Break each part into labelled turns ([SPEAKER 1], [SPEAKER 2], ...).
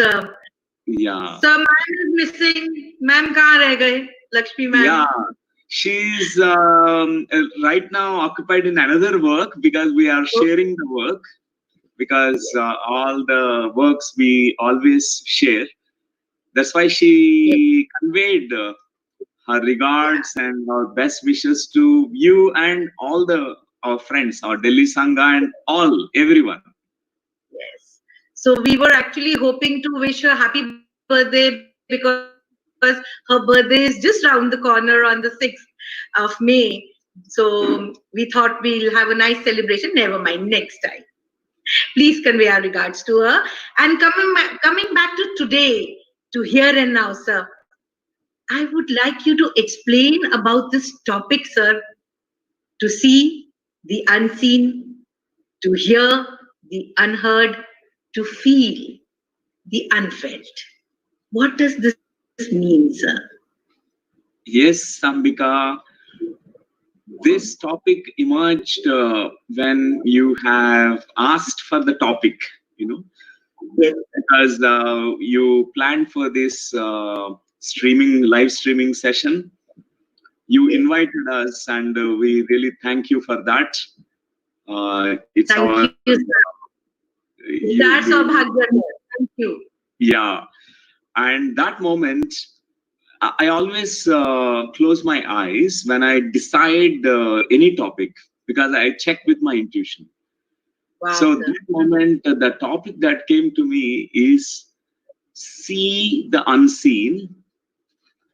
[SPEAKER 1] sir.
[SPEAKER 2] Yeah.
[SPEAKER 1] So ma'am is missing. Ma'am kahan reh gaye? Lakshmi ma'am.
[SPEAKER 2] Yeah. She's right now occupied in another work because we are sharing the work, because all the works we always share. That's why she conveyed her regards and our best wishes to you and all our friends, our Delhi Sangha and everyone.
[SPEAKER 1] Yes. So we were actually hoping to wish her happy birthday because her birthday is just round the corner on the 6th of May. So we thought we'll have a nice celebration. Never mind, next time. Please convey our regards to her. And coming back to today, to here and now, sir, I would like you to explain about this topic, sir. To see the unseen, to hear the unheard, to feel the unfelt. What does this mean, sir?
[SPEAKER 2] Yes, Sambika, this topic emerged when you have asked for the topic,
[SPEAKER 1] Yes.
[SPEAKER 2] because you planned for this live streaming session. You invited us, and we really thank you for that. It's
[SPEAKER 1] Thank
[SPEAKER 2] our
[SPEAKER 1] you, sir. That's our bhagya. Thank you.
[SPEAKER 2] Yeah, and that moment, I always close my eyes when I decide any topic, because I check with my intuition.
[SPEAKER 1] Wow,
[SPEAKER 2] So
[SPEAKER 1] sir.
[SPEAKER 2] this moment, the topic that came to me is see the unseen,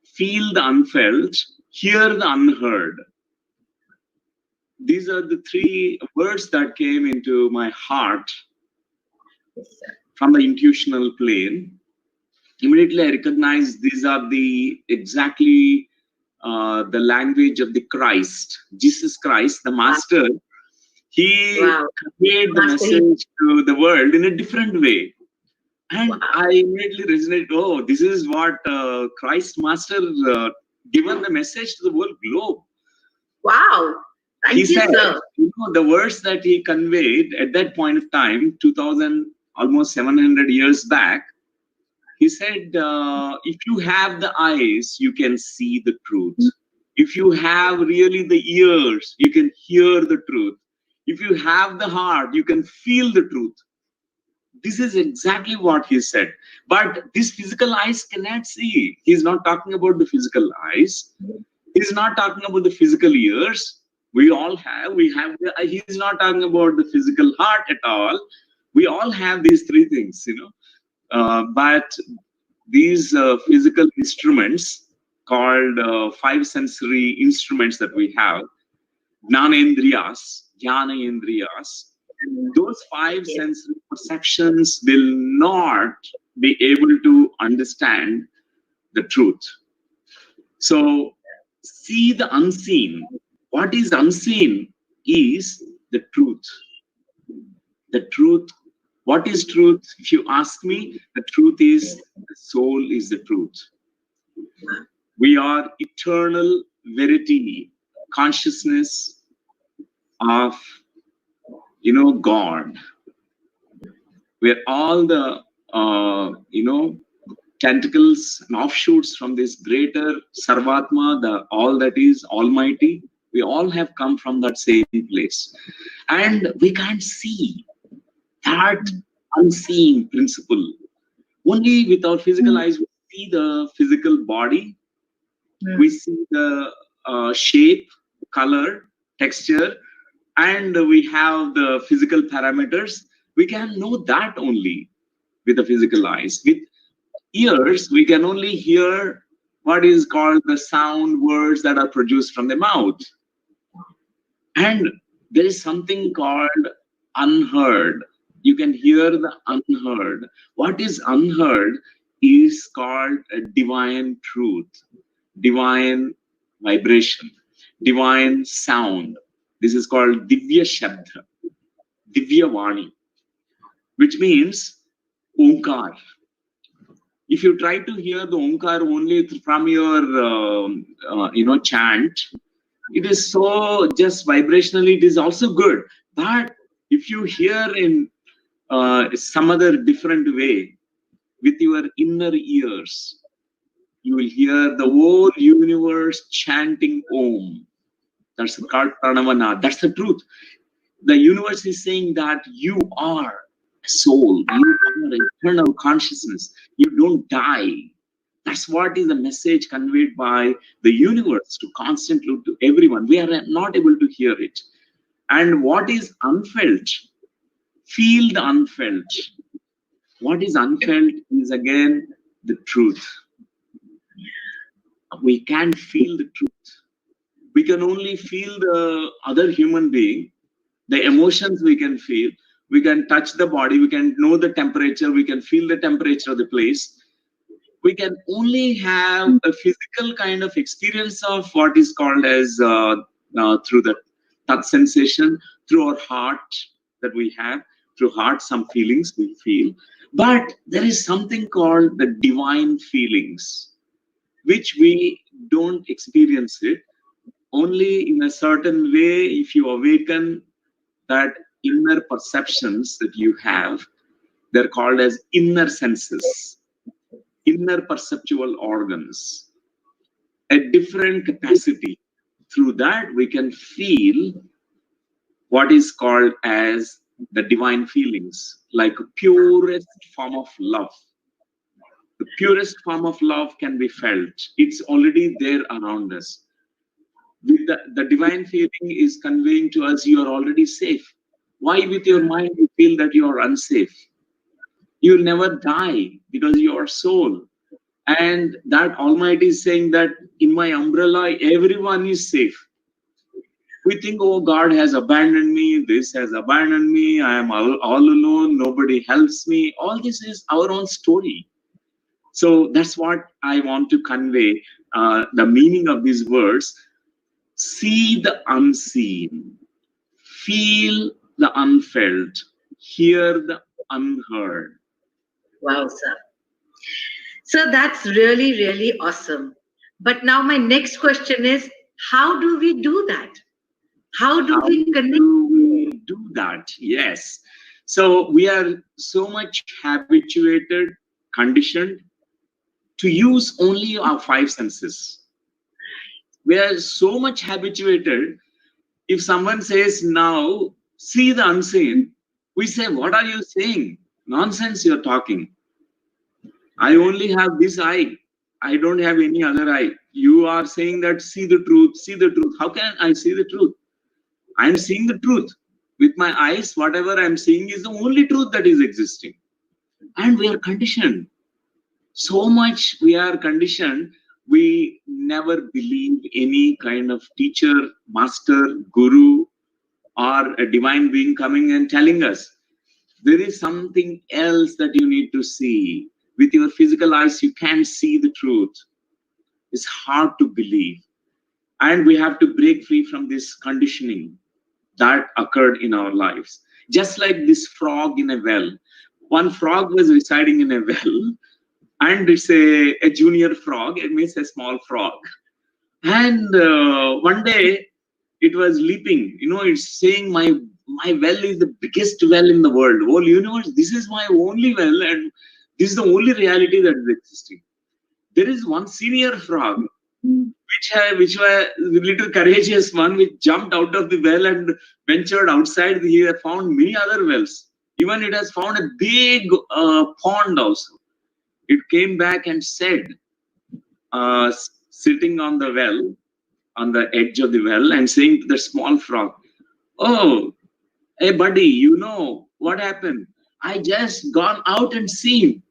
[SPEAKER 2] feel the unfelt, hear the unheard. These are the three words that came into my heart
[SPEAKER 1] Yes, sir.
[SPEAKER 2] from the intuitional plane. Immediately I recognized these are the exactly the language of the Christ, Jesus Christ, the Master. He
[SPEAKER 1] Wow.
[SPEAKER 2] conveyed the
[SPEAKER 1] Master,
[SPEAKER 2] message to the world in a different way. And
[SPEAKER 1] Wow.
[SPEAKER 2] I immediately resonated, oh, this is what Christ Master given the message to the whole globe.
[SPEAKER 1] Wow.
[SPEAKER 2] He
[SPEAKER 1] Thank you,
[SPEAKER 2] said,
[SPEAKER 1] sir.
[SPEAKER 2] the words that he conveyed at that point of time, 2000, almost 700 years back, he said, if you have the eyes, you can see the truth. If you have really the ears, you can hear the truth. If you have the heart, you can feel the truth. This is exactly what he said. But these physical eyes cannot see. He's not talking about the physical eyes. He's not talking about the physical ears. We have. He's not talking about the physical heart at all. We all have these three things, but these physical instruments called five sensory instruments that we have, jnanendriyas, those five sensory perceptions will not be able to understand the truth. So see the unseen. What is unseen is the truth. The truth. What is truth? If you ask me, the truth is the soul is the truth. We are eternal verity, consciousness of, God. We're all the, tentacles and offshoots from this greater Sarvatma, the all that is Almighty. We all have come from that same place. And we can't see that unseen principle. Only with our physical eyes, we see the physical body, we see the shape, color, texture, and we have the physical parameters. We can know that only with the physical eyes. With ears, we can only hear what is called the sound words that are produced from the mouth. And there is something called unheard. You can hear the unheard. What is unheard is called a divine truth, divine vibration, divine sound. This is called Divya Shabda, Divya Vani, which means Omkar. If you try to hear the Omkar only from your chant, it is so just vibrationally, it is also good. But if you hear in some other different way, with your inner ears, you will hear the whole universe chanting Om. That's called Pranavana. That's the truth. The universe is saying that you are a soul, you are eternal consciousness, you don't die. That's what is the message conveyed by the universe to constantly to everyone. We are not able to hear it. And what is unfelt? Feel the unfelt. What is unfelt is again the truth. We can't feel the truth. We can only feel the other human being, the emotions we can feel. We can touch the body, we can know the temperature, we can feel the temperature of the place. We can only have a physical kind of experience of what is called as through the touch sensation, through our heart that we have, through heart some feelings we feel. But there is something called the divine feelings, which we don't experience it. Only in a certain way, if you awaken that inner perceptions that you have, they're called as inner senses, inner perceptual organs, a different capacity. Through that, we can feel what is called as the divine feelings, like a purest form of love. The purest form of love can be felt. It's already there around us. With the divine feeling is conveying to us you are already safe. Why with your mind you feel that you are unsafe? You'll never die because you are soul. And that Almighty is saying that in my umbrella, everyone is safe. We think, oh, God has abandoned me, this has abandoned me, I am all alone, nobody helps me. All this is our own story. So that's what I want to convey, the meaning of these words. See the unseen, feel the unfelt, hear the unheard.
[SPEAKER 1] Wow, sir. So that's really, really awesome. But now my next question is, how do we do that? How do
[SPEAKER 2] How
[SPEAKER 1] we connect?
[SPEAKER 2] do we do that? Yes. So we are so much habituated, conditioned to use only our five senses. We are so much habituated. If someone says now, see the unseen, we say, what are you saying? Nonsense you're talking. I only have this eye. I don't have any other eye. You are saying that see the truth, see the truth. How can I see the truth? I'm seeing the truth. With my eyes, whatever I'm seeing is the only truth that is existing. And we are conditioned. So much we are conditioned, we never believe any kind of teacher, master, guru, or a divine being coming and telling us there is something else that you need to see. With your physical eyes, you can't see the truth. It's hard to believe. And we have to break free from this conditioning that occurred in our lives. Just like this frog in a well. One frog was residing in a well, and it's a junior frog, it means a small frog. And one day it was leaping, it's saying, my well is the biggest well in the world, whole universe, this is my only well, and this is the only reality that is existing. There is one senior frog, which was the little courageous one, which jumped out of the well and ventured outside. He had found many other wells. Even it has found a big pond also. It came back and said, sitting on the well, on the edge of the well, and saying to the small frog, oh, hey buddy, you know what happened? I just gone out and seen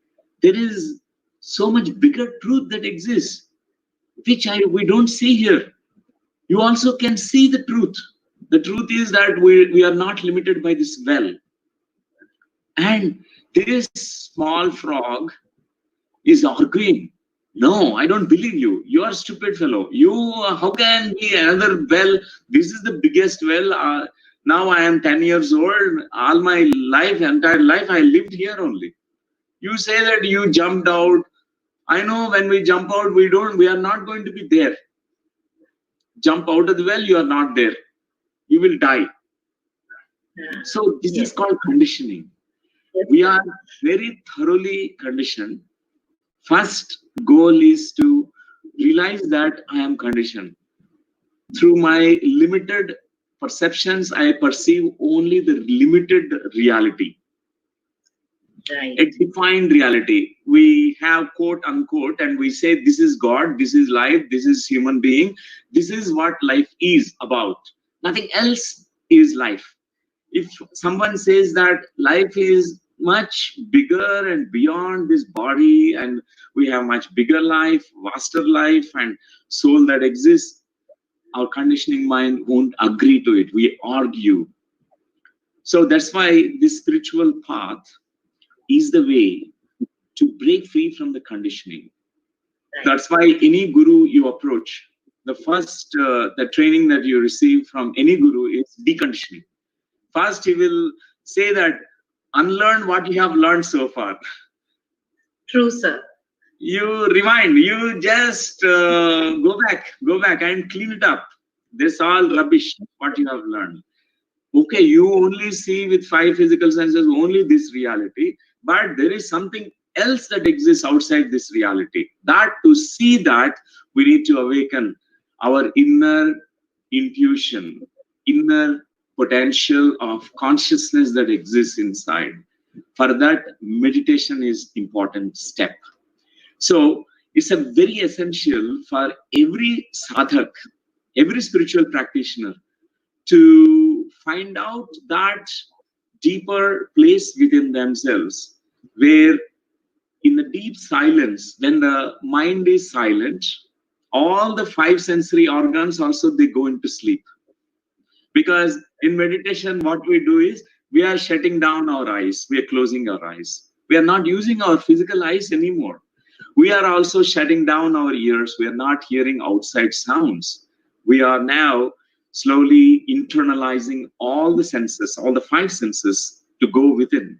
[SPEAKER 2] there is so much bigger truth that exists, which we don't see here. You also can see the truth. The truth is that we are not limited by this well. And this small frog is arguing, no, I don't believe you. You are a stupid fellow. How can be another well? This is the biggest well. Now I am 10 years old. All my life, entire life, I lived here only. You say that you jumped out. I know when we jump out, we are not going to be there. Jump out of the well, you are not there. You will die. So this is called conditioning.
[SPEAKER 1] Yes,
[SPEAKER 2] We
[SPEAKER 1] sir.
[SPEAKER 2] are very thoroughly conditioned. First goal is to realize that I am conditioned. Through my limited perceptions, I perceive only the limited reality,
[SPEAKER 1] Right.
[SPEAKER 2] a defined reality. We have quote unquote, and we say this is God, this is life, this is human being, this is what life is about. Nothing else is life. If someone says that life is much bigger and beyond this body, and we have much bigger life, vaster life, and soul that exists, our conditioning mind won't agree to it. We argue. So that's why this spiritual path is the way to break free from the conditioning.
[SPEAKER 1] Right.
[SPEAKER 2] That's why any guru you approach, the training that you receive from any guru is deconditioning. First, he will say that unlearn what you have learned so far.
[SPEAKER 1] True, sir.
[SPEAKER 2] You rewind, you just go back and clean it up. This all rubbish, what you have learned. Okay, you only see with five physical senses only this reality, but there is something else that exists outside this reality. That to see that, we need to awaken our inner intuition, inner potential of consciousness that exists inside. For that, meditation is important step. So it's a very essential for every sadhak, every spiritual practitioner to find out that deeper place within themselves, where in the deep silence, when the mind is silent, all the five sensory organs also they go into sleep. Because in meditation, what we do is we are shutting down our eyes, we are closing our eyes. We are not using our physical eyes anymore. We are also shutting down our ears. We are not hearing outside sounds. We are now slowly internalizing all the senses, all the five senses to go within.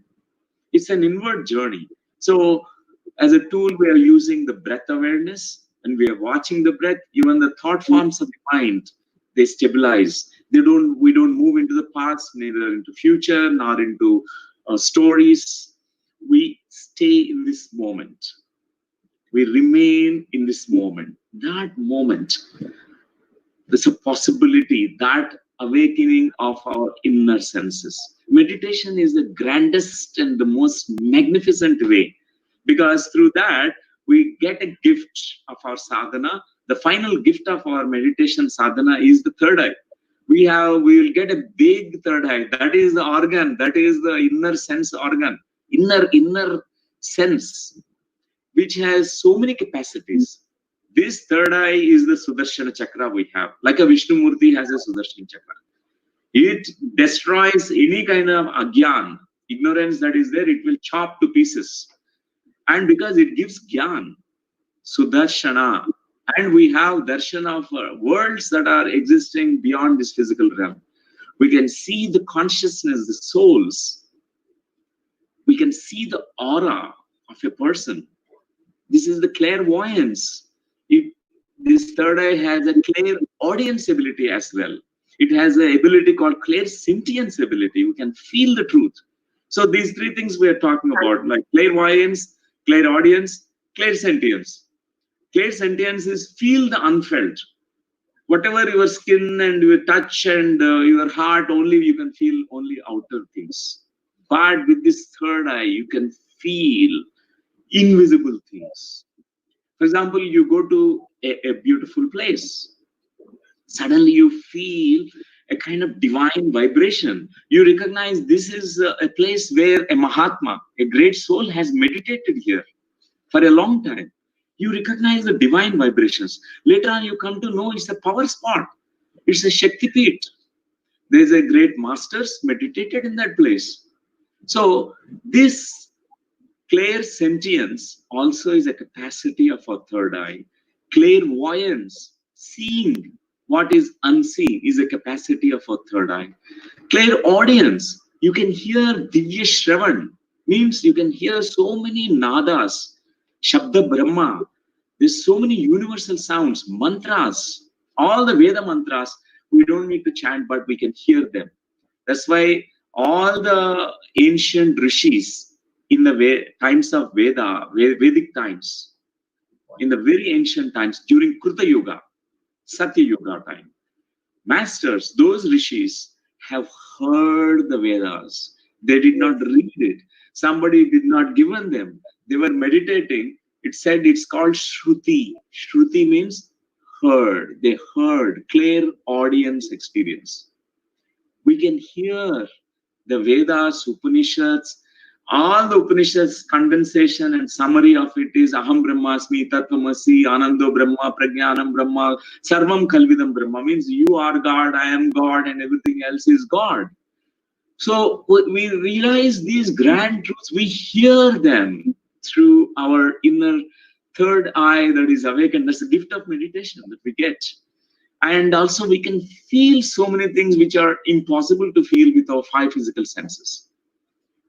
[SPEAKER 2] It's an inward journey. So, as a tool, we are using the breath awareness and we are watching the breath. Even the thought forms of the mind, they stabilize. We don't move into the past, neither into future, nor into stories. We stay in this moment. We remain in this moment. That moment, there's a possibility, that awakening of our inner senses. Meditation is the grandest and the most magnificent way, because through that we get a gift of our sadhana. The final gift of our meditation sadhana is the third eye. We will get a big third eye. That is the organ, that is the inner sense organ, inner sense, which has so many capacities. This third eye is the Sudarshana Chakra we have, like a Vishnu Murti has a Sudarshana Chakra. It destroys any kind of agyan, ignorance that is there, it will chop to pieces. And because it gives gyan, Sudarshana, and we have darshan of worlds that are existing beyond this physical realm. We can see the consciousness, the souls. We can see the aura of a person. This is the clairvoyance. This third eye has a clear audience ability as well. It has an ability called clairsentience ability. We can feel the truth. So these three things we are talking about, like clairvoyance, clairaudience, clairsentience. Clairsentience is feel the unfelt. Whatever your skin and your touch and your heart, only you can feel only outer things. But with this third eye, you can feel invisible things. For example, you go to a beautiful place. Suddenly you feel a kind of divine vibration. You recognize this is a place where a Mahatma, a great soul, has meditated here for a long time. You recognize the divine vibrations. Later on, you come to know it's a power spot. It's a Shakti Peeth. There's a great masters meditated in that place. So this clairsentience also is a capacity of our third eye. Clairvoyance, seeing what is unseen, is a capacity of our third eye. Clairaudience, you can hear Divya Shravan, means you can hear so many nadas, Shabda Brahma. There's so many universal sounds, mantras, all the Veda mantras. We don't need to chant, but we can hear them. That's why all the ancient rishis in the times of Vedic times, in the very ancient times during Kruta Yuga, Satya Yuga time, masters, those rishis have heard the Vedas. They did not read it. Somebody did not given them. They were meditating. It said it's called Shruti. Shruti means heard. They heard, clear audience experience. We can hear the Vedas, Upanishads, all the Upanishads condensation and summary of it is Aham Brahmasmi, Tattvamasi, Anando Brahma, Prajnanam Brahma, Sarvam Kalvidam Brahma, means you are God, I am God, and everything else is God. So we realize these grand truths, we hear them through our inner third eye that is awakened. That's the gift of meditation that we get. And also we can feel so many things which are impossible to feel with our five physical senses.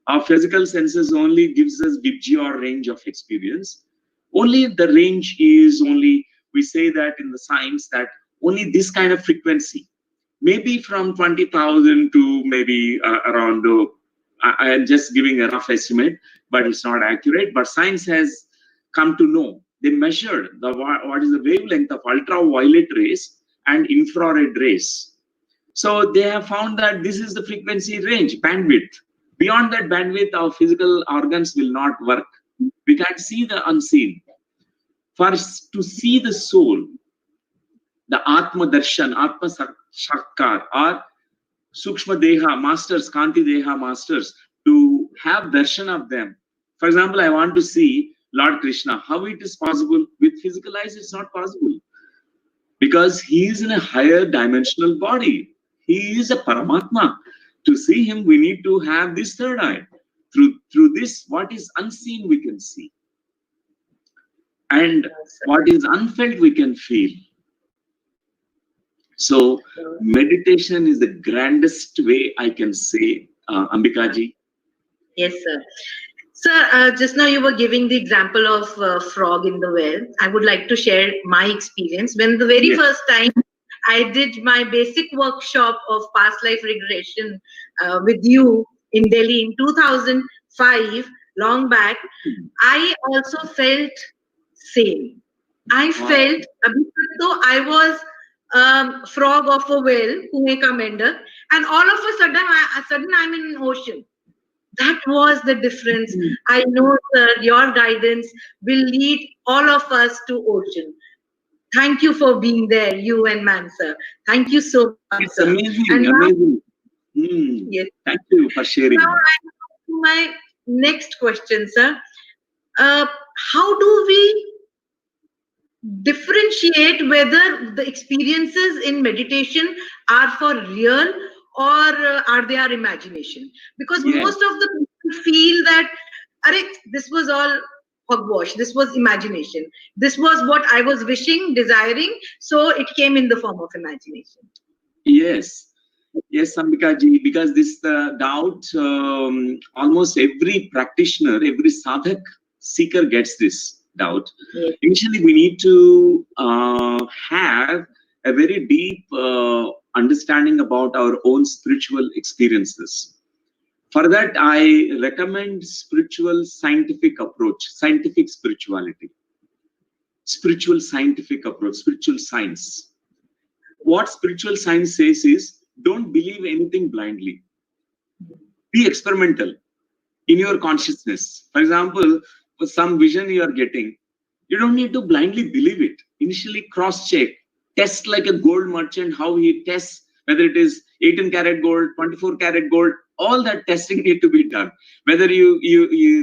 [SPEAKER 2] Our physical senses only gives us Vibji or range of experience. Only the range is only, we say that in the science that only this kind of frequency, maybe from 20,000 to maybe around, I am just giving a rough estimate, but it's not accurate. But science has come to know, they measured what is the wavelength of ultraviolet rays and infrared rays. So they have found that this is the frequency range, bandwidth. Beyond that bandwidth, our physical organs will not work. We can't see the unseen. For us to see the soul, the Atma Darshan, Atma Sakkar, or Sukshma Deha masters, Kanti Deha masters, to have darshan of them. For example, I want to see Lord Krishna. How it is possible? With physical eyes, it's not possible. Because he is in a higher dimensional body. He is a Paramatma. To see him, we need to have this third eye. Through this, what is unseen, we can see. And what is unfelt, we can feel. So, meditation is the grandest way I can say, Ambikaji.
[SPEAKER 1] Yes, sir. Sir, just now you were giving the example of frog in the well. I would like to share my experience. When the very first time I did my basic workshop of past life regression with you in Delhi in 2005, long back, I also felt same. I felt, though I was frog of a well, Kume ka Mender, and all of a sudden I'm in an ocean. That was the difference. I know, sir, your guidance will lead all of us to ocean. Thank you for being there, you and Man, sir. Thank you so much,
[SPEAKER 2] it's
[SPEAKER 1] sir.
[SPEAKER 2] Amazing,
[SPEAKER 1] And now,
[SPEAKER 2] amazing.
[SPEAKER 1] yes.
[SPEAKER 2] Thank you for sharing.
[SPEAKER 1] Now, my next question, sir. How do we differentiate whether the experiences in meditation are for real or are they our imagination? Because most of the people feel that, this was all hogwash, this was imagination, this was what I was wishing, desiring, so it came in the form of imagination.
[SPEAKER 2] Yes, Ambikaji, because this doubt, almost every practitioner, every sadhak seeker gets this doubt. Initially, we need to have a very deep understanding about our own spiritual experiences. For that, I recommend spiritual scientific approach, scientific spirituality, spiritual scientific approach, spiritual science. What spiritual science says is, don't believe anything blindly. Be experimental in your consciousness. For example, for some vision you are getting, you don't need to blindly believe it. Initially cross-check, test like a gold merchant, how he tests, whether it is 18 karat gold, 24 karat gold, all that testing need to be done. Whether you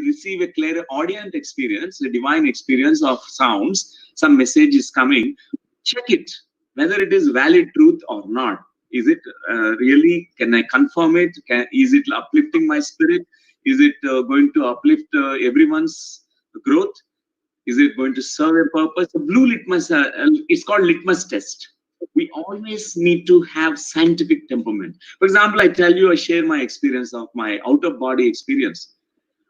[SPEAKER 2] receive a clear audience experience, a divine experience of sounds, some message is coming, check it, whether it is valid truth or not. Is it really, can I confirm it? Is it uplifting my spirit? Is it going to uplift everyone's growth? Is it going to serve a purpose? A blue litmus, it's called litmus test. We always need to have scientific temperament. For example, I tell you, I share my experience of my out-of-body experience.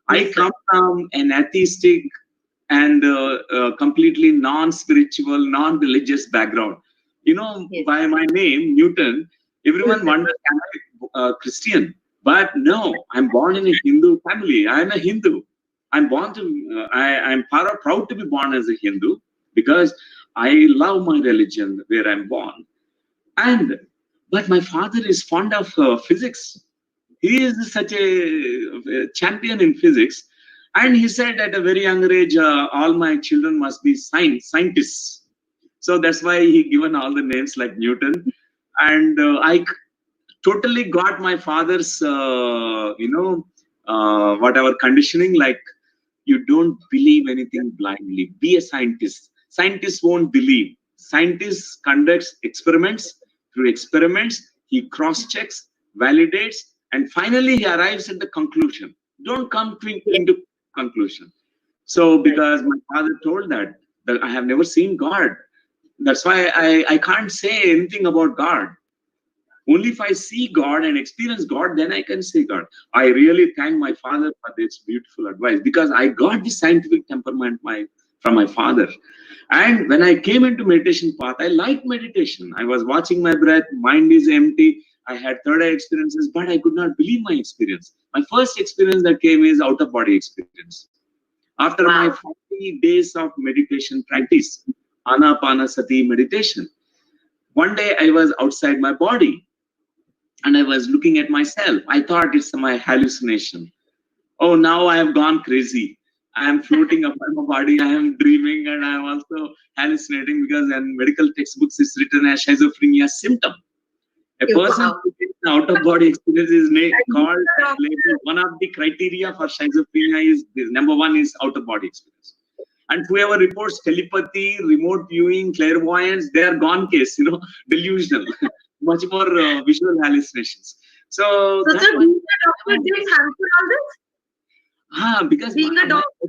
[SPEAKER 2] I come from an atheistic and completely non-spiritual, non-religious background. You know, by my name, Newton, everyone wonders, am I Christian? But no, I'm born in a Hindu family. I'm a Hindu. I'm born to. I'm proud to be born as a Hindu because I love my religion where I'm born. And but my father is fond of physics. He is such a champion in physics, and he said at a very young age, all my children must be scientists. So that's why he given all the names like Newton, and I totally got my father's whatever conditioning, like you don't believe anything blindly, be a scientist. Scientists won't believe. Scientists conducts experiments. Through experiments he cross checks, validates, and finally he arrives at the conclusion. Don't come into conclusion. So because my father told that I have never seen God, that's why I can't say anything about God. Only if I see God and experience God, then I can say God. I really thank my father for this beautiful advice because I got the scientific temperament from my father. And when I came into meditation path, I liked meditation. I was watching my breath, mind is empty. I had third eye experiences, but I could not believe my experience. My first experience that came is out of body experience. After my 40 days of meditation practice, Anapanasati meditation, one day I was outside my body and I was looking at myself. I thought it's my hallucination. Oh, now I have gone crazy. I am floating up my body. I am dreaming and I am also hallucinating because in medical textbooks it's written as schizophrenia symptom. A person who gets out of body experience is called labeled. One of the criteria for schizophrenia is this. Number one is out of body experience. And whoever reports telepathy, remote viewing, clairvoyance, they are gone case, delusional, much more visual hallucinations. So
[SPEAKER 1] sir, being a doctor didn't hamper all this?
[SPEAKER 2] Because
[SPEAKER 1] being a doctor,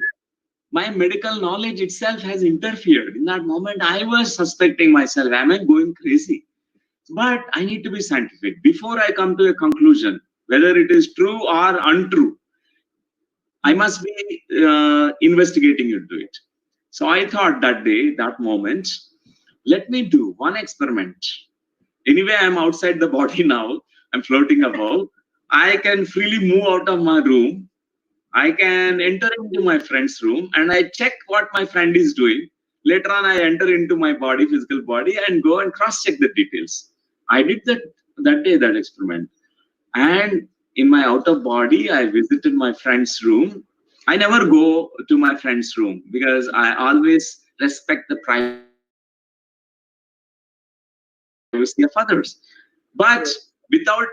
[SPEAKER 2] my medical knowledge itself has interfered. In that moment, I was suspecting myself, am I going crazy? But I need to be scientific. Before I come to a conclusion, whether it is true or untrue, I must be investigating into it. So I thought that day, that moment, let me do one experiment. Anyway, I'm outside the body now. I'm floating above. I can freely move out of my room. I can enter into my friend's room and I check what my friend is doing. Later on, I enter into my body, physical body, and go and cross-check the details. I did that day, that experiment. And in my out of body, I visited my friend's room. I never go to my friend's room because I always respect the privacy of others. But without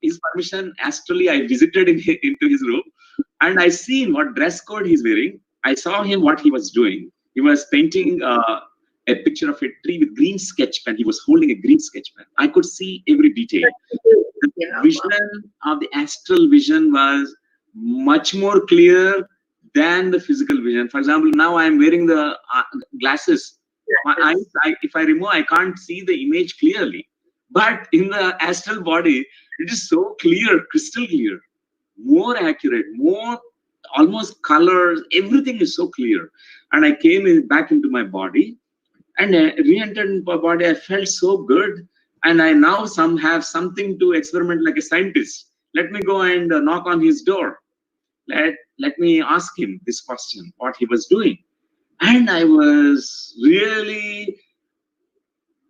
[SPEAKER 2] his permission, astrally, I visited into his room and I seen what dress code he's wearing. I saw him what he was doing. He was painting a picture of a tree with green sketch pen. He was holding a green sketch pen. I could see every detail. The vision of the astral vision was much more clear than the physical vision. For example, now I am wearing the glasses. My eyes, if I remove, I can't see the image clearly. But in the astral body, it is so clear, crystal clear, more accurate, more almost colors. Everything is so clear. And I came back into my body and re-entered my body. I felt so good, and I now have something to experiment like a scientist. Let me go and knock on his door. Let me ask him this question, what he was doing. And I was really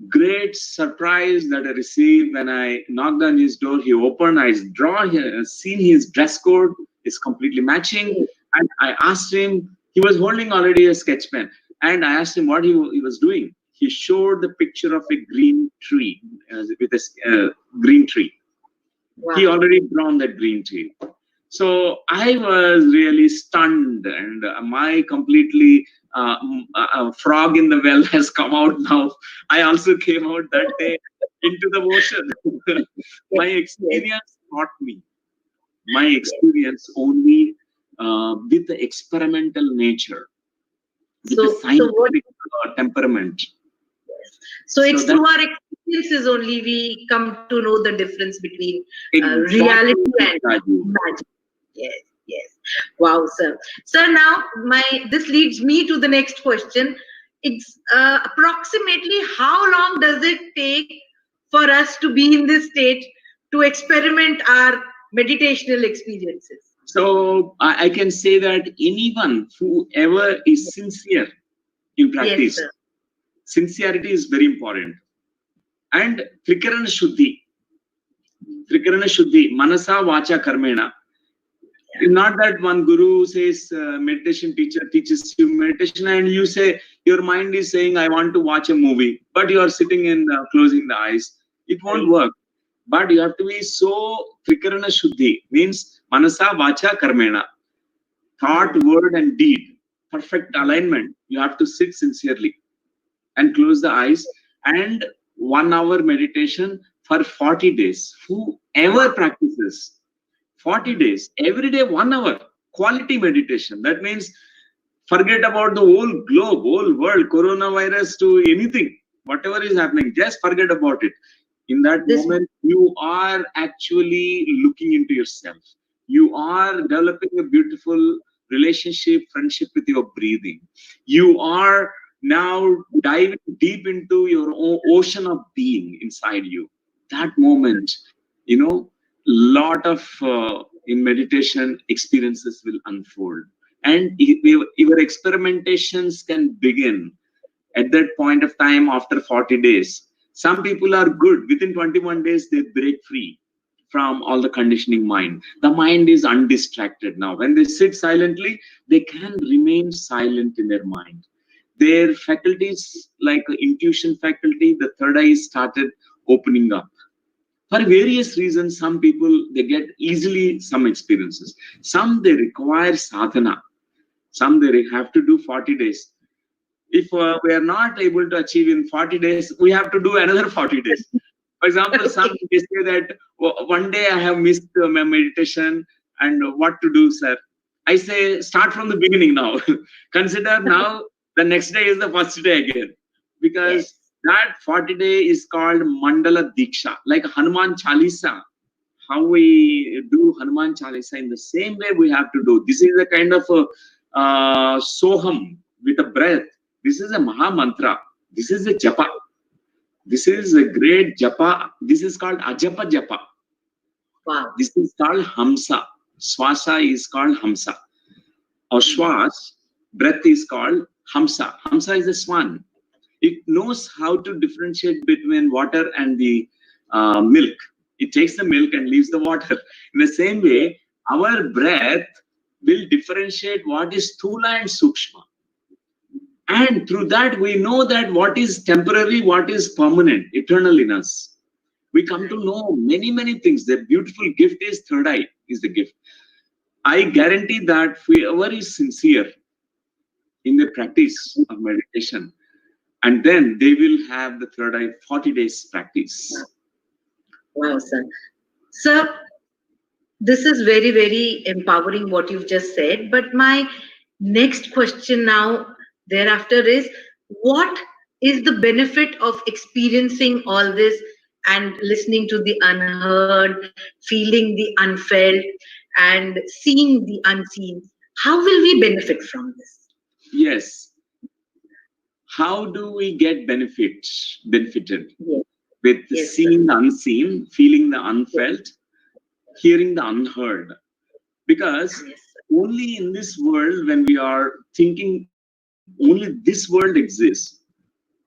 [SPEAKER 2] great surprise that I received when I knocked on his door. He opened. I seen his dress code is completely matching, and I asked him. He was holding already a sketch pen, and I asked him what he was doing. He showed the picture of a green tree with a green tree. Wow. He already drawn that green tree. So I was really stunned, and my completely frog in the well has come out now. I also came out that day into the ocean. My experience taught me. My experience only with the experimental nature, with the scientific temperament.
[SPEAKER 1] So it's through our experiences only we come to know the difference between reality and magic. Yes. Wow, sir. Sir, now this leads me to the next question. It's approximately how long does it take for us to be in this state to experiment our meditational experiences.
[SPEAKER 2] So I can say that anyone who ever is sincere in
[SPEAKER 1] Yes,
[SPEAKER 2] practice,
[SPEAKER 1] sir.
[SPEAKER 2] sincerity is very important. And Trikarana Shuddhi, Manasa Vacha Karmena. Not that one guru says, meditation teacher teaches you meditation, and you say, your mind is saying, I want to watch a movie, but you are sitting in closing the eyes. It won't
[SPEAKER 1] Right.
[SPEAKER 2] work. But you have to be so Trikarana Shuddhi, means Manasa Vacha Karmena. Thought,
[SPEAKER 1] Hmm.
[SPEAKER 2] word, and deed, perfect alignment. You have to sit sincerely and close the eyes, and 1 hour meditation for 40 days. Whoever
[SPEAKER 1] Wow.
[SPEAKER 2] practices 40 days, every day 1 hour, quality meditation. That means forget about the whole globe, whole world, coronavirus to anything, whatever is happening, just forget about it. In that
[SPEAKER 1] This.
[SPEAKER 2] moment, you are actually looking into yourself. You are developing a beautiful relationship, friendship with your breathing. You are now diving deep into your own ocean of being inside you. That moment, lot of in meditation experiences will unfold, and your experimentations can begin at that point of time after 40 days. Some people are good. Within 21 days, they break free from all the conditioning mind. The mind is undistracted now. When they sit silently, they can remain silent in their mind. Their faculties, like intuition faculty, the third eye started opening up. For various reasons, some people, they get easily some experiences. Some they require sadhana. Some they have to do 40 days. If we are not able to achieve in 40 days, we have to do another 40 days. For example, some
[SPEAKER 1] Okay.
[SPEAKER 2] they say that, one day I have missed my meditation, and what to do, sir? I say, start from the beginning now. Consider now the next day is the first day again. Because
[SPEAKER 1] Yes.
[SPEAKER 2] that 40 day is called Mandala Diksha, like Hanuman Chalisa. How we do Hanuman Chalisa, in the same way we have to do. This is a kind of soham with a breath. This is a Maha Mantra. This is a japa. This is a great japa. This is called ajapa japa.
[SPEAKER 1] Wow.
[SPEAKER 2] This is called hamsa. Swasa is called hamsa. Or shwas, breath is called hamsa. Hamsa is a swan. It knows how to differentiate between water and the milk. It takes the milk and leaves the water. In the same
[SPEAKER 1] Yes.
[SPEAKER 2] way, our breath will differentiate what is Sthula and Sukshma. And through that, we know that what is temporary, what is permanent, eternal in us. We come to
[SPEAKER 1] Right.
[SPEAKER 2] know many, many things. The beautiful gift is third eye, is the gift. I guarantee that whoever is sincere in the practice of meditation, and then they will have the third eye 40 days
[SPEAKER 1] Wow.
[SPEAKER 2] practice.
[SPEAKER 1] Wow, sir. Sir, this is very, very empowering what you've just said. But my next question now, thereafter, is what is the benefit of experiencing all this and listening to the unheard, feeling the unfelt, and seeing the unseen? How will we benefit from this?
[SPEAKER 2] Yes. How do we get benefited?
[SPEAKER 1] Yes,
[SPEAKER 2] With
[SPEAKER 1] yes, sir.
[SPEAKER 2] seeing the unseen, feeling the unfelt, hearing the unheard. Because
[SPEAKER 1] Yes, sir.
[SPEAKER 2] only in this world, when we are thinking only this world exists,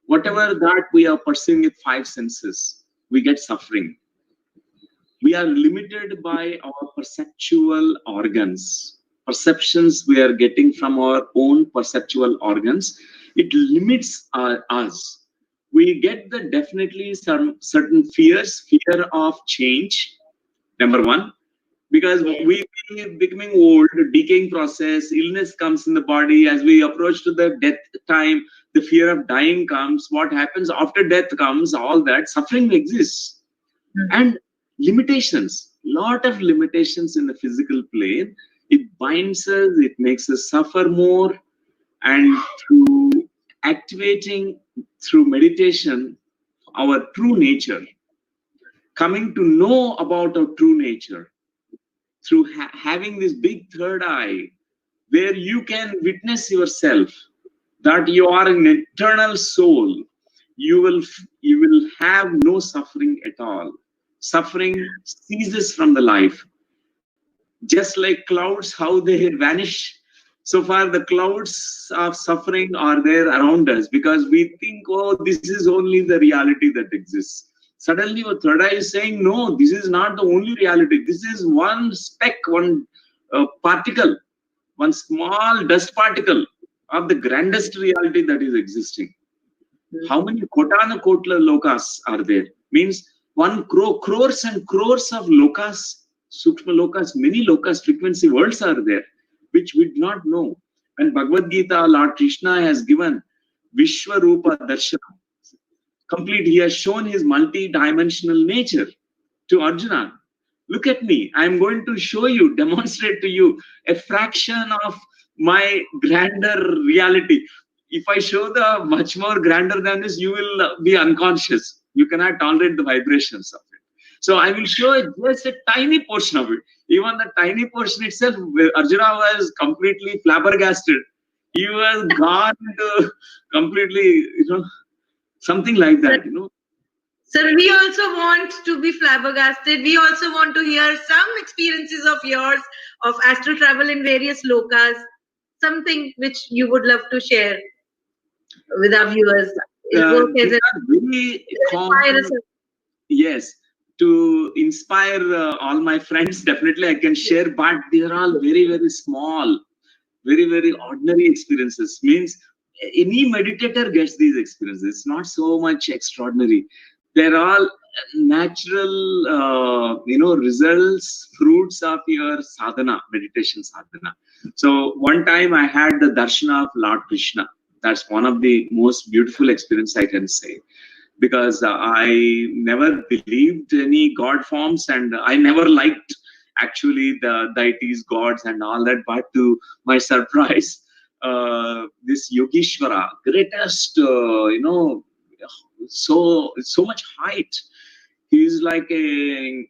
[SPEAKER 2] whatever that we are pursuing with five senses, we get suffering. We are limited by our perceptual organs. Perceptions we are getting from our own perceptual organs, it limits us. We get the definitely some certain fears, fear of change, number one, because
[SPEAKER 1] Yes.
[SPEAKER 2] we becoming old, decaying process, illness comes in the body. As we approach to the death time, the fear of dying comes. What happens after death comes, all that suffering exists.
[SPEAKER 1] Mhm.
[SPEAKER 2] And limitations, lot of limitations in the physical plane. It binds us, it makes us suffer more. And through activating through meditation our true nature, coming to know about our true nature, through having this big third eye, where you can witness yourself that you are an eternal soul, you will have no suffering at all. Suffering ceases from the life. Just like clouds, how they vanish. So far, the clouds of suffering are there around us because we think, oh, this is only the reality that exists. Suddenly, your third eye is saying, no, this is not the only reality. This is one speck, one particle, one small dust particle of the grandest reality that is existing. How many kotana kotla lokas are there? Means one crores and crores of lokas, sukshma lokas, many lokas, frequency worlds are there, which we do not know. And Bhagavad Gita, Lord Krishna has given Vishwarupa Darshan. Complete, he has shown his multi-dimensional nature to Arjuna. Look at me. I'm going to show you, demonstrate to you a fraction of my grander reality. If I show the much more grander than this, you will be unconscious. You cannot tolerate the vibrations of it. So I will show just a tiny portion of it. Even the tiny portion itself, where Arjuna was completely flabbergasted. He was gone into completely, something like that,
[SPEAKER 1] Sir, we also want to be flabbergasted. We also want to hear some experiences of yours of astral travel in various lokas, something which you would love to share with our viewers. It work as
[SPEAKER 2] these are very common. Yes, to inspire all my friends, definitely I can share, but they're all very, very small, very, very ordinary experiences. Means any meditator gets these experiences. It's not so much extraordinary. They're all natural, results, fruits of your sadhana, meditation sadhana. So one time I had the darshan of Lord Krishna. That's one of the most beautiful experience I can say, because I never believed any god forms and I never liked actually the deities, gods, and all that. But to my surprise, this Yogeshwara, greatest, so much height. He's like a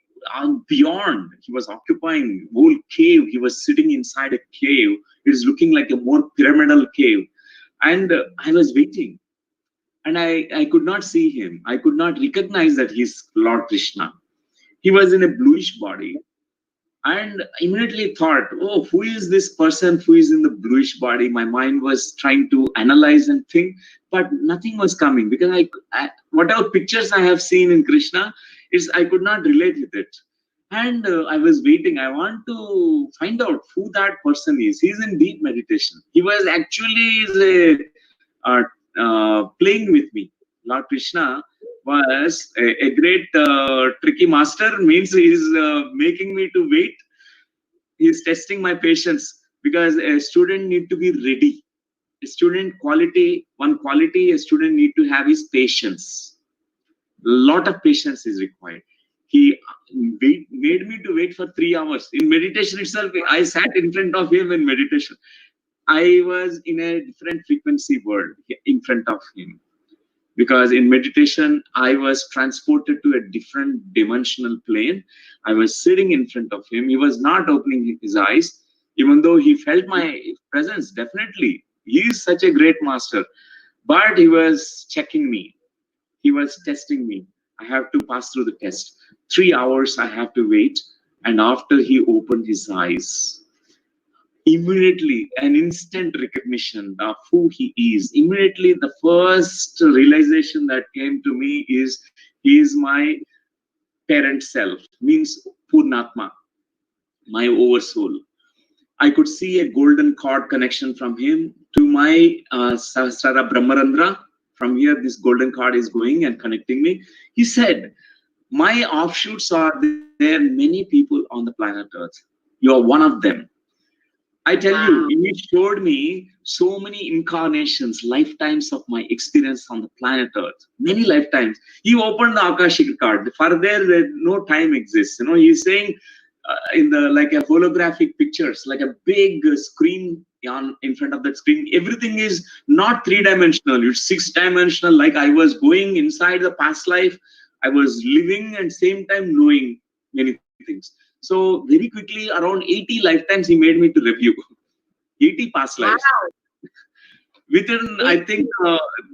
[SPEAKER 2] beyond. He was occupying whole cave. He was sitting inside a cave. It is looking like a more pyramidal cave, and I was waiting. And I could not see him. I could not recognize that he's Lord Krishna. He was in a bluish body. And immediately thought, oh, who is this person who is in the bluish body? My mind was trying to analyze and think, but nothing was coming because whatever pictures I have seen in Krishna, I could not relate with it. And I was waiting. I want to find out who that person is. He's in deep meditation. He was actually playing with me. Lord Krishna was a great tricky master, means he is making me to wait. He is testing my patience because a student need to be ready. A student quality, one quality a student need to have is patience. Lot of patience is required. He made me to wait for 3 hours. In meditation itself, I sat in front of him in meditation. I was in a different frequency world in front of him. Because in meditation, I was transported to a different dimensional plane. I was sitting in front of him. He was not opening his eyes, even though he felt my presence, definitely. He is such a great master. But he was checking me. He was testing me. I have to pass through the test. 3 hours I have to wait. And after he opened his eyes, immediately an instant recognition of who he is. Immediately the first realization that came to me is he is my parent self, means Purnatma, my oversoul. I could see a golden cord connection from him to my Sahasrara Brahmarandra. From here this golden cord is going and connecting me. He said, my offshoots are there, many people on the planet Earth. You are one of them. I tell you, he showed me so many incarnations, lifetimes of my experience on the planet Earth. Many lifetimes. He opened the Akashic card. For there no time exists. He's saying in the like a holographic pictures, like a big screen in front of that screen. Everything is not 3-dimensional. It's 6-dimensional. Like I was going inside the past life. I was living and same time knowing many things. So very quickly, around 80 lifetimes, he made me to review 80 past lives. Within, I think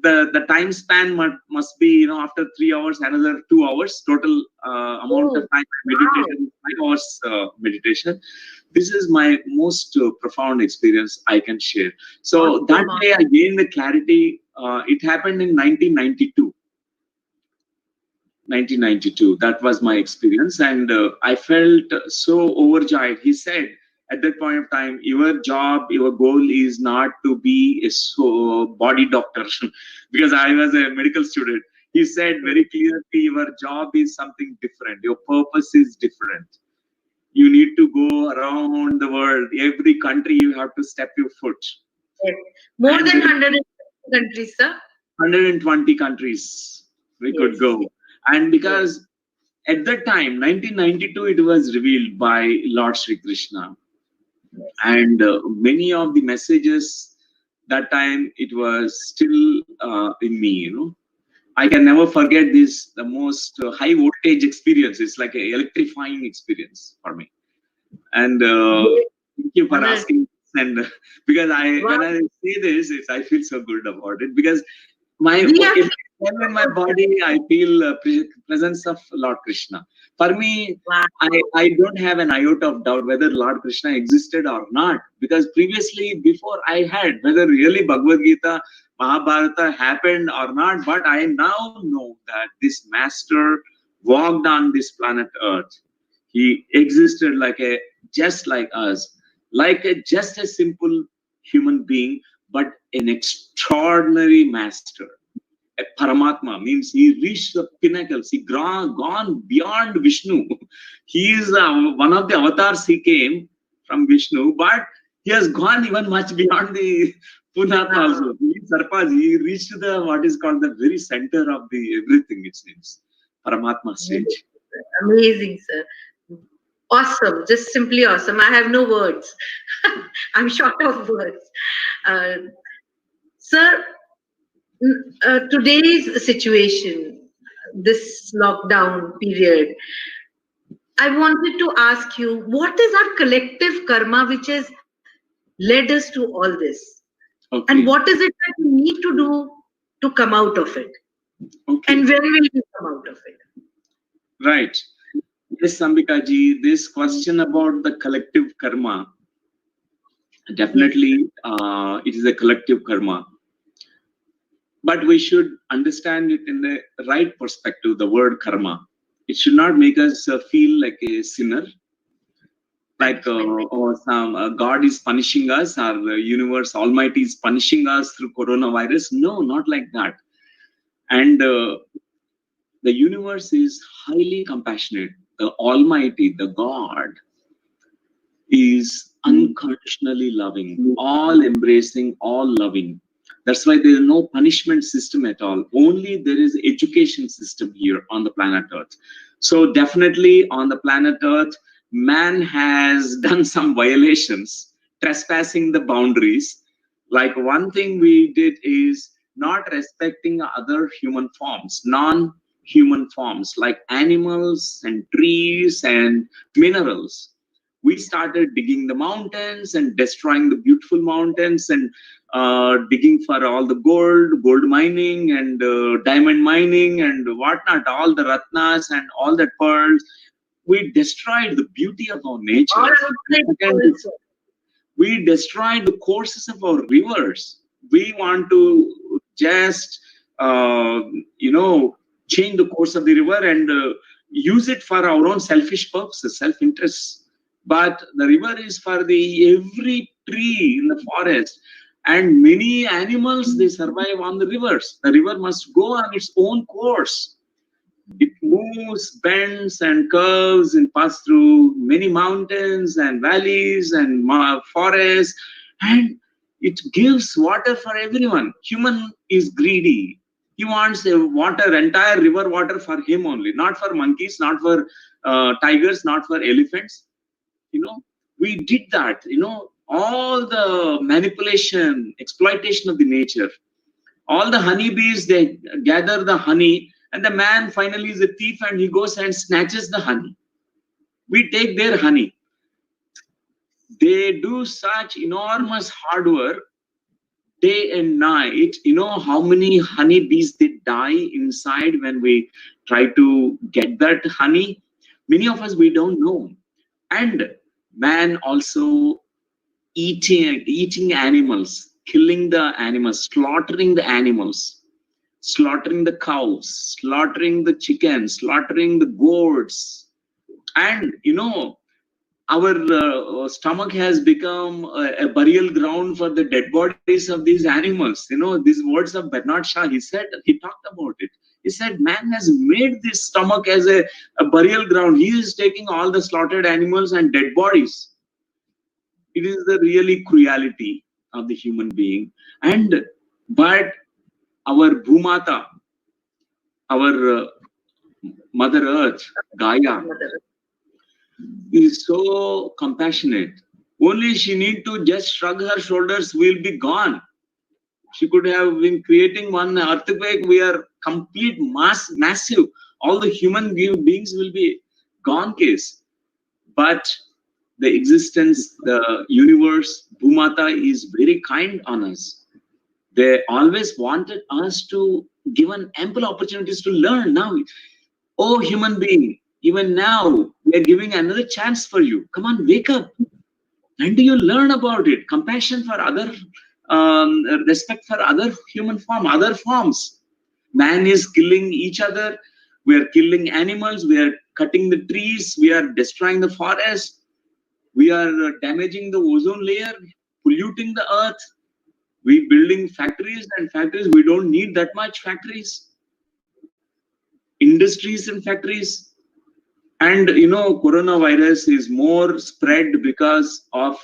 [SPEAKER 2] the time span must be, after 3 hours, another 2 hours. Total amount of time I meditated, 5 hours meditation. This is my most profound experience I can share. So that
[SPEAKER 1] Awesome.
[SPEAKER 2] day I gained the clarity. It happened in 1992. 1992. That was my experience, and I felt so overjoyed. He said at that point of time, your job, your goal is not to be a body doctor, because I was a medical student. He said very clearly, your job is something different. Your purpose is different. You need to go around the world. Every country you have to step your foot.
[SPEAKER 1] Yes. More
[SPEAKER 2] And
[SPEAKER 1] than 100 countries, sir.
[SPEAKER 2] 120 countries we could
[SPEAKER 1] Yes.
[SPEAKER 2] go. And
[SPEAKER 1] Yes.
[SPEAKER 2] because at that time, 1992, it was revealed by Lord Sri Krishna.
[SPEAKER 1] Yes.
[SPEAKER 2] And many of the messages that time, it was still in me, I can never forget this, the most high voltage experience. It's like an electrifying experience for me. And
[SPEAKER 1] Great
[SPEAKER 2] thank you for
[SPEAKER 1] honor.
[SPEAKER 2] asking. And because
[SPEAKER 1] Wow.
[SPEAKER 2] when I say this, I feel so good about it, because my
[SPEAKER 1] We are
[SPEAKER 2] every cell in my body, I feel presence of Lord Krishna. For me,
[SPEAKER 1] wow.
[SPEAKER 2] I don't have an iota of doubt whether Lord Krishna existed or not, because previously, before I had whether really Bhagavad Gita, Mahabharata happened or not, but I now know that this master walked on this planet Earth. He existed like a just like us, like just a simple human being, but an extraordinary master. A Paramatma means he reached the pinnacles. He gone beyond Vishnu. He is one of the avatars. He came from Vishnu, but he has gone even much beyond the Punatma
[SPEAKER 1] Wow.
[SPEAKER 2] also. He surpassed. He reached the what is called the very center of the everything. It seems Paramatma stage.
[SPEAKER 1] Amazing, sir. Awesome. Just simply awesome. I have no words. I'm short of words. Uh, sir, today's situation, this lockdown period, I wanted to ask you, what is our collective karma which has led us to all this? And what
[SPEAKER 2] Okay.
[SPEAKER 1] is it that we need to do to come out of it? And
[SPEAKER 2] Okay.
[SPEAKER 1] when will we come out of it?
[SPEAKER 2] Right. Yes, Ambika ji, this question about the collective karma,
[SPEAKER 1] Yes, sir.
[SPEAKER 2] definitely it is a collective karma. But we should understand it in the right perspective, the word karma. It should not make us feel like a sinner, like
[SPEAKER 1] Punishment.
[SPEAKER 2] or some God is punishing us, or the universe Almighty is punishing us through coronavirus. No, not like that. And the universe is highly compassionate. The Almighty, the God, is unconditionally loving, all embracing, all loving. That's why there is no punishment system at all. Only there is education system here on the planet Earth. So definitely on the planet Earth, man has done some violations, trespassing the boundaries. Like one thing we did is not respecting other human forms, non-human forms like animals and trees and minerals. We started digging the mountains and destroying the beautiful mountains, and digging for all the gold mining and diamond mining and whatnot, all the ratnas and all the pearls. We destroyed the beauty of our
[SPEAKER 1] All
[SPEAKER 2] nature. And
[SPEAKER 1] outside
[SPEAKER 2] second
[SPEAKER 1] world,
[SPEAKER 2] is we destroyed the courses of our rivers. We want to just, uh, you know, change the course of the river and use it for our own selfish purposes, self-interests. But the river is for the every tree in the forest, and many animals they survive on the rivers. The river must go on its own course. It moves, bends, and curves and passes through many mountains and valleys and forests, and it gives water for everyone. Human is greedy. He wants the water, entire river water for him only, not for monkeys, not for tigers, not for elephants. We did that. All the manipulation, exploitation of the nature. All the honeybees, they gather the honey, and the man finally is a thief and he goes and snatches the honey. We take their honey. They do such enormous hard work day and night. You know how many honeybees they die inside when we try to get that honey? Many of us, we don't know. And Man also eating animals, killing the animals, slaughtering the animals, slaughtering the cows, slaughtering the chickens, slaughtering the goats. And our stomach has become a burial ground for the dead bodies of these animals. These words of Bernard Shaw, he talked about it. He said, man has made this stomach as a burial ground. He is taking all the slaughtered animals and dead bodies. It is the really cruelty of the human being. But our Bhumata, our Mother Earth, Gaia, is so compassionate. Only she need to just shrug her shoulders, we'll be gone. She could have been creating one earthquake. We are complete massive. All the human beings will be gone case. But the existence, the universe, Bhumata is very kind on us. They always wanted us to given ample opportunities to learn. Now, oh human being, even now we are giving another chance for you. Come on, wake up. When do you learn about it? Compassion for other, respect for other human form, other forms. Man is killing each other. We are killing animals. We are cutting the trees. We are destroying the forest. We are damaging the ozone layer, polluting the earth. We building factories and factories. We don't need that much factories. Industries and factories. And coronavirus is more spread because of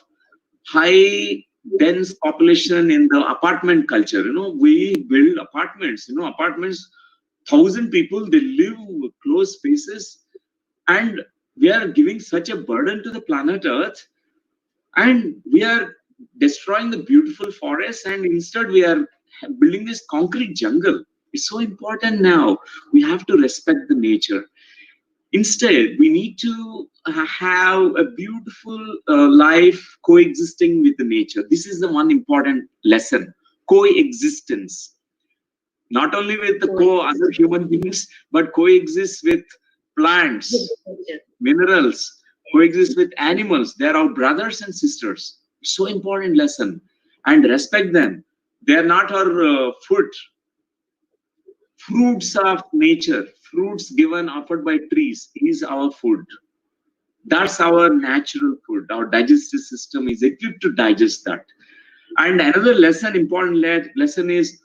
[SPEAKER 2] high dense population in the apartment culture. We build apartments, apartments, 1,000 people, they live close spaces, and we are giving such a burden to the planet Earth, and we are destroying the beautiful forests, and instead we are building this concrete jungle. It's so important now. We have to respect the nature. Instead, we need to have a beautiful life coexisting with the nature. This is the one important lesson. Coexistence. Not only with the other human beings, but coexist with plants, minerals, coexist with animals. They are our brothers and sisters. So important lesson. And respect them. They are not our food. Fruits of nature, fruits given, offered by trees, is our food. That's our natural food. Our digestive system is equipped to digest that. And another lesson, important lesson is,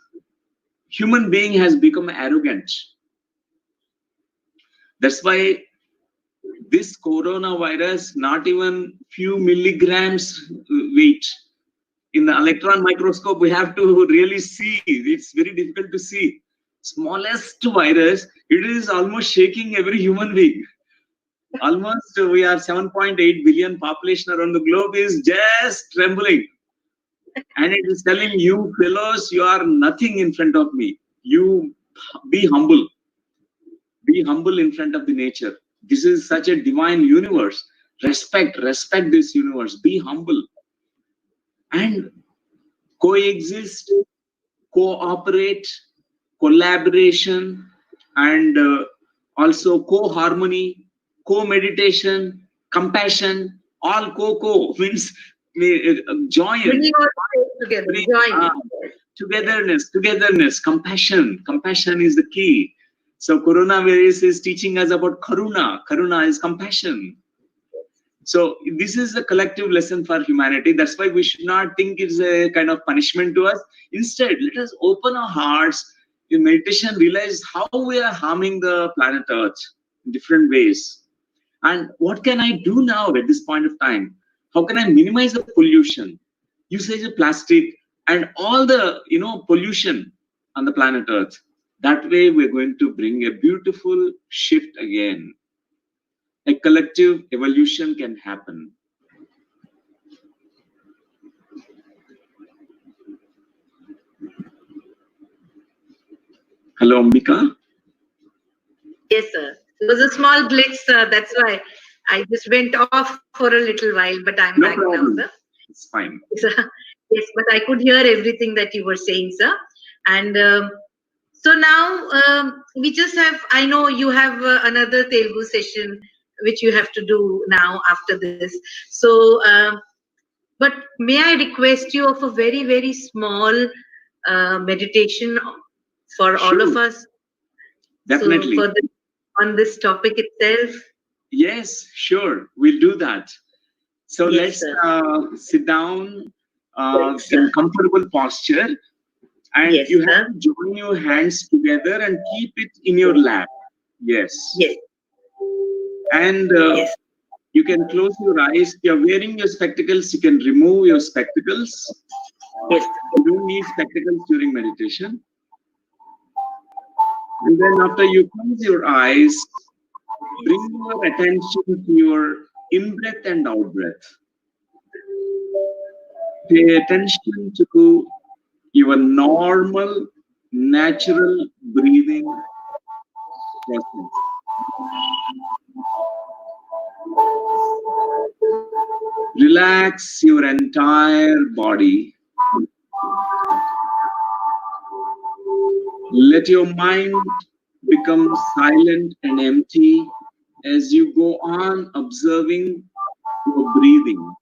[SPEAKER 2] human being has become arrogant. That's why this coronavirus, not even few milligrams weight. In the electron microscope, we have to really see. It's very difficult to see. Smallest virus, it is almost shaking every human being. Almost we are 7.8 billion population around the globe is just trembling. And it is telling you, fellows, you are nothing in front of me. You be humble. Be humble in front of the nature. This is such a divine universe. Respect this universe. Be humble. And coexist, cooperate, collaboration, and also co-harmony, co-meditation, compassion, all co means join.
[SPEAKER 1] Bringing all together,
[SPEAKER 2] togetherness, compassion. Compassion is the key. So coronavirus is teaching us about karuna. Karuna is compassion. So this is a collective lesson for humanity. That's why we should not think it's a kind of punishment to us. Instead, let us open our hearts in meditation, realize how we are harming the planet Earth in different ways. And what can I do now at this point of time? How can I minimize the pollution, usage of plastic, and all the pollution on the planet Earth? That way, we're going to bring a beautiful shift again. A collective evolution can happen. Hello, Ambika.
[SPEAKER 1] Yes, sir. It was a small glitch, sir. That's why I just went off for a little while, but I'm back now, sir.
[SPEAKER 2] It's fine.
[SPEAKER 1] Yes, but I could hear everything that you were saying, sir. And so now we just have, I know you have another Telugu session which you have to do now after this. So, but may I request you of a very, very small meditation for all of
[SPEAKER 2] Sure,
[SPEAKER 1] us? So,
[SPEAKER 2] definitely.
[SPEAKER 1] for the, on this topic itself,
[SPEAKER 2] Yes, sure, we'll do that. So
[SPEAKER 1] yes,
[SPEAKER 2] let's
[SPEAKER 1] sir.
[SPEAKER 2] sit down
[SPEAKER 1] Yes,
[SPEAKER 2] in
[SPEAKER 1] sir.
[SPEAKER 2] comfortable posture, and
[SPEAKER 1] Yes,
[SPEAKER 2] you have
[SPEAKER 1] sir.
[SPEAKER 2] to join your hands together and keep it in your lap. Yes.
[SPEAKER 1] Yes,
[SPEAKER 2] And
[SPEAKER 1] yes,
[SPEAKER 2] you can close your eyes. If you're wearing your spectacles, you can remove your spectacles.
[SPEAKER 1] yes.
[SPEAKER 2] You don't need spectacles during meditation. And then after you close your eyes, bring your attention to your in-breath and out-breath. Pay attention to your normal, natural breathing process. Relax your entire body. Let your mind become silent and empty as you go on observing your breathing.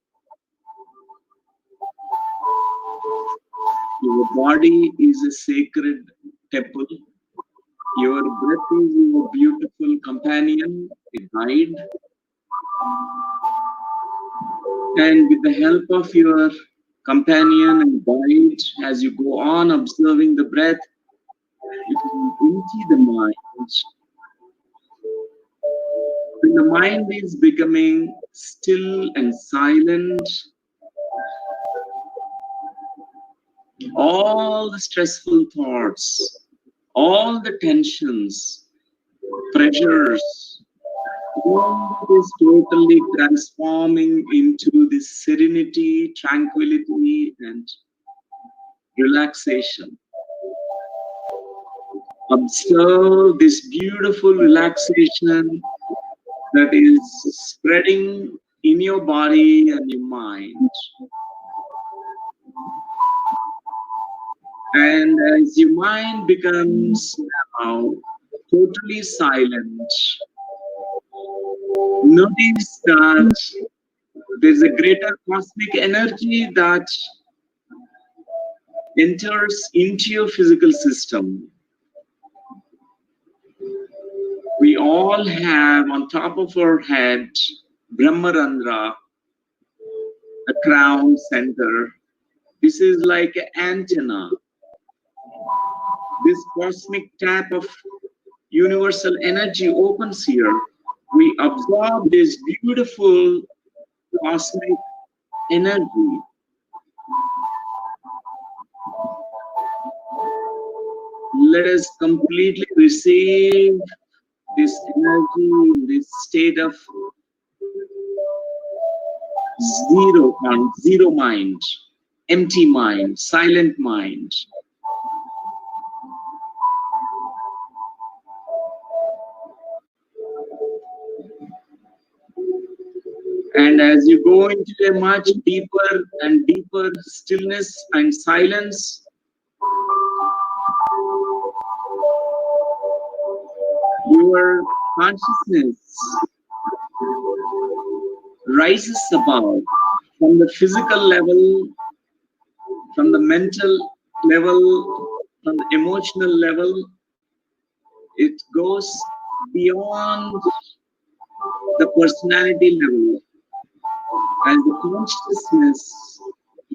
[SPEAKER 2] Your body is a sacred temple. Your breath is your beautiful companion, a guide. And with the help of your companion and guide, as you go on observing the breath, you can empty the mind. When the mind is becoming still and silent, all the stressful thoughts, all the tensions, pressures, all that is totally transforming into this serenity, tranquility, and relaxation. Observe this beautiful relaxation that is spreading in your body and your mind. And as your mind becomes now totally silent, notice that there's a greater cosmic energy that enters into your physical system. We all have on top of our head Brahmarandra, a crown center. This is like an antenna. This cosmic tap of universal energy opens here. We absorb this beautiful cosmic energy. Let us completely receive this energy in this state of zero mind, empty mind, silent mind. And as you go into a much deeper and deeper stillness and silence, your consciousness rises above from the physical level, from the mental level, from the emotional level. It goes beyond the personality level as the consciousness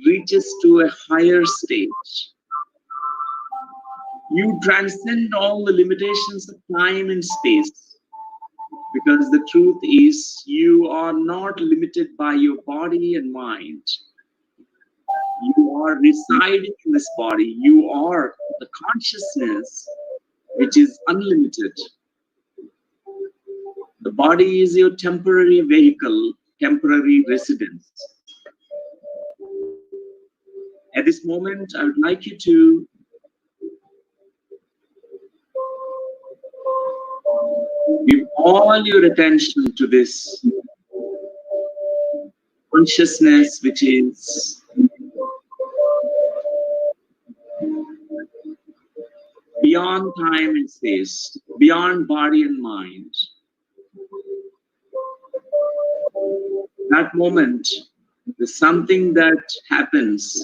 [SPEAKER 2] reaches to a higher stage. You transcend all the limitations of time and space, because the truth is you are not limited by your body and mind. You are residing in this body. You are the consciousness which is unlimited. The body is your temporary vehicle, temporary residence. At this moment, I would like you to give all your attention to this consciousness which is beyond time and space, beyond body and mind. That moment, there's something that happens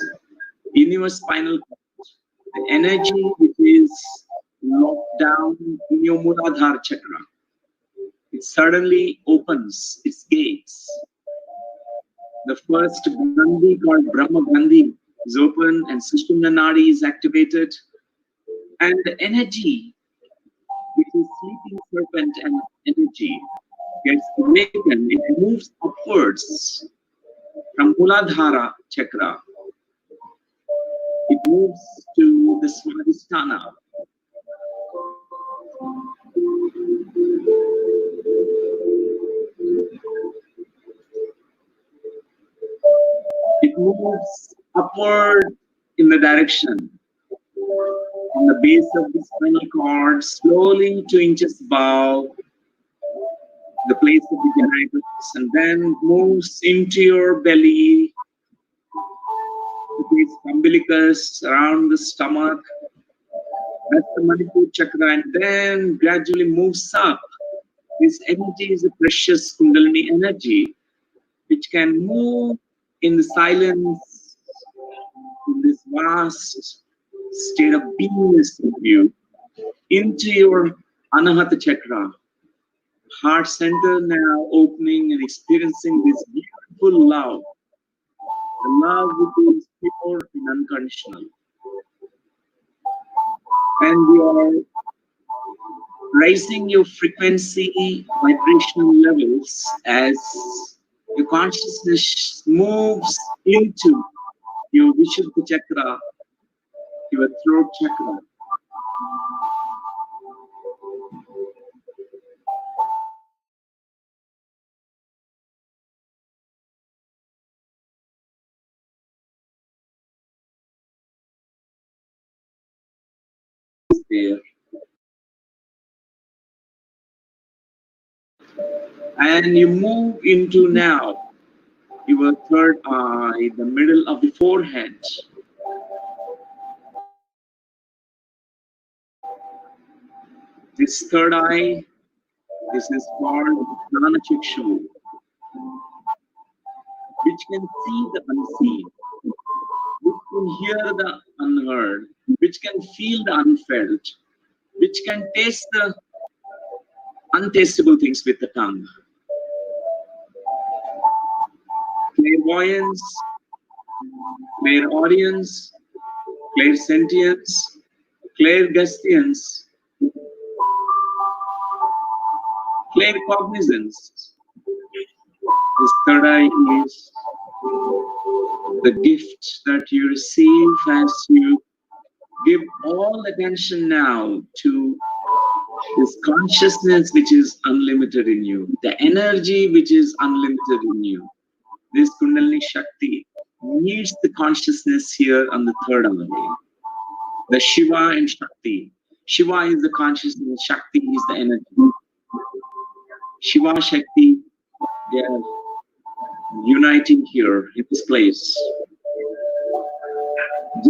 [SPEAKER 2] in your spinal cord. The energy which is locked down in your Muladhara chakra, it suddenly opens its gates. The first Gandhi called Brahma Gandhi is open and Sushumna Nadi is activated. And the energy, which is sleeping serpent and energy, gets awakened. It moves upwards from Muladhara chakra. It moves to the Swadhisthana. It moves upward in the direction from the base of the spinal cord, slowly 2 inches above the place of the genitals, and then moves into your belly, the place of umbilicus, around the stomach. That's the Manipur chakra, and then gradually moves up. This energy is a precious Kundalini energy which can move in the silence, in this vast state of beingness of you, into your Anahata chakra, heart center now opening and experiencing this beautiful love, the love which is pure and unconditional. And you are raising your frequency, vibrational levels as your consciousness moves into your Vishuddha chakra, your throat chakra. There. And you move into now your third eye, the middle of the forehead. This third eye, this is called Jnana Chakshu, which can see the unseen, which can hear the unheard, which can feel the unfelt, which can taste the untastable things with the tongue. Clairvoyance, clairaudience, clairsentience, clairgustance, claircognizance. This third eye is the gift that you receive as you give all attention now to this consciousness which is unlimited in you, the energy which is unlimited in you. This Kundalini Shakti needs the consciousness here on the third eye. The Shiva and Shakti. Shiva is the consciousness, Shakti is the energy. Shiva, Shakti, they are uniting here in this place.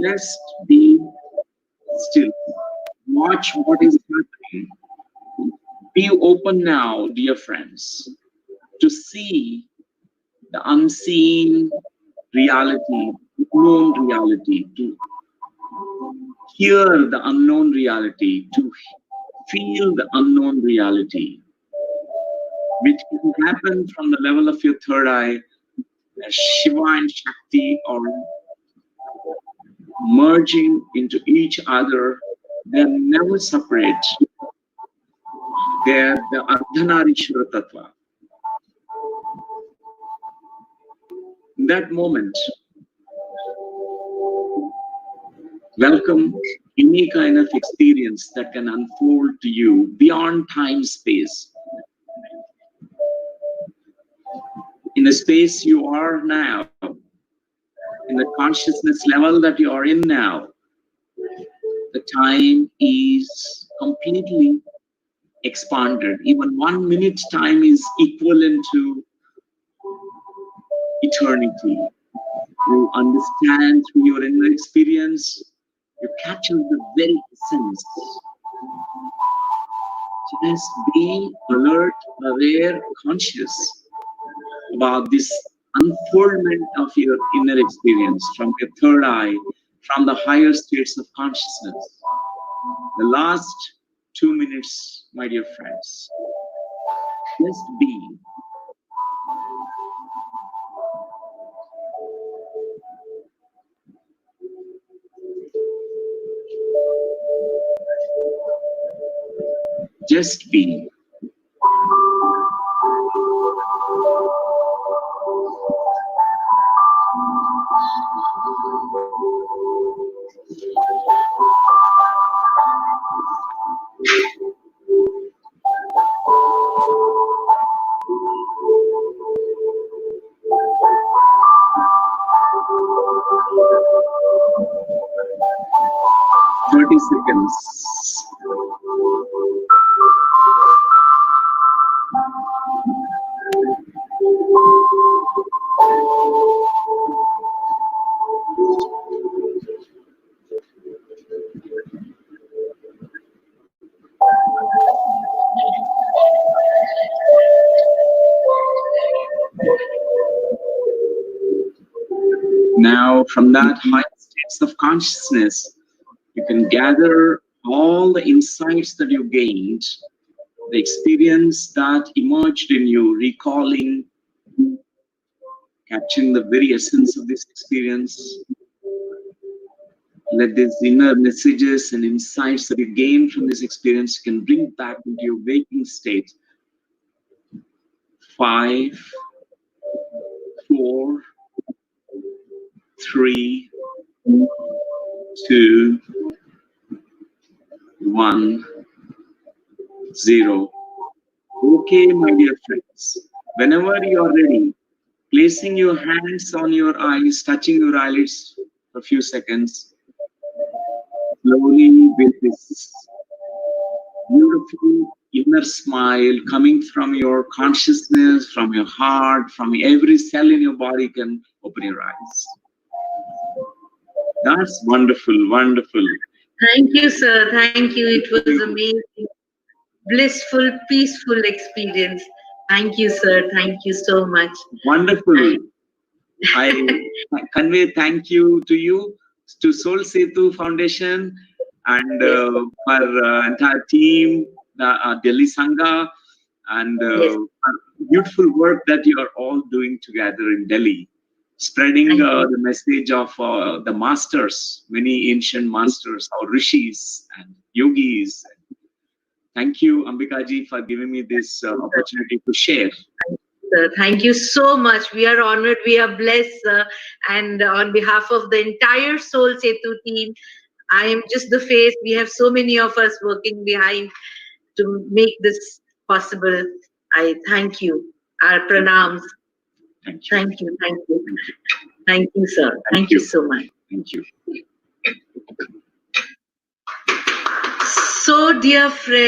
[SPEAKER 2] Just be still. Watch what is happening. Be open now, dear friends, to see the unseen reality, unknown reality, to hear the unknown reality, to feel the unknown reality, which can happen from the level of your third eye. Shiva and Shakti are merging into each other. They're never separate. They're the Ardhanarishwara Tattva. In that moment, welcome any kind of experience that can unfold to you beyond time space. In the space you are now, in the consciousness level that you are in now, the time is completely expanded. Even 1 minute time is equivalent to eternity. You understand through your inner experience, you capture the very essence. Just be alert, aware, conscious about this unfoldment of your inner experience from your third eye, from the higher states of consciousness. The last 2 minutes, my dear friends, just be. Just be. Seconds. Now, from that high states of consciousness, you can gather all the insights that you gained, the experience that emerged in you, recalling, capturing the very essence of this experience. Let these inner messages and insights that you gain from this experience, you can bring back into your waking state. 5, 4, 3, 2, 1, 0. Okay, my dear friends, whenever you are ready, placing your hands on your eyes, touching your eyelids for a few seconds, slowly with this beautiful inner smile coming from your consciousness, from your heart, from every cell in your body, can open your eyes. That's wonderful, wonderful.
[SPEAKER 1] Thank you, sir. Thank you. It was amazing, blissful, peaceful experience. Thank you, sir. Thank you so much.
[SPEAKER 2] Wonderful. I convey thank you to you, to Soul Setu Foundation, and for entire team, the Delhi Sangha, and beautiful work that you are all doing together in Delhi, spreading the message of the masters, many ancient masters, our rishis and yogis. Thank you, Ambikaji, for giving me this opportunity to share.
[SPEAKER 1] Sir, thank you so much. We are honored. We are blessed. And on behalf of the entire Soul Setu team, I am just the face. We have so many of us working behind to make this possible. I thank you. Our pranams.
[SPEAKER 2] Thank you.
[SPEAKER 1] Thank you. Thank you. Thank you, sir. Thank you so much.
[SPEAKER 2] Thank you.
[SPEAKER 1] So, dear friends,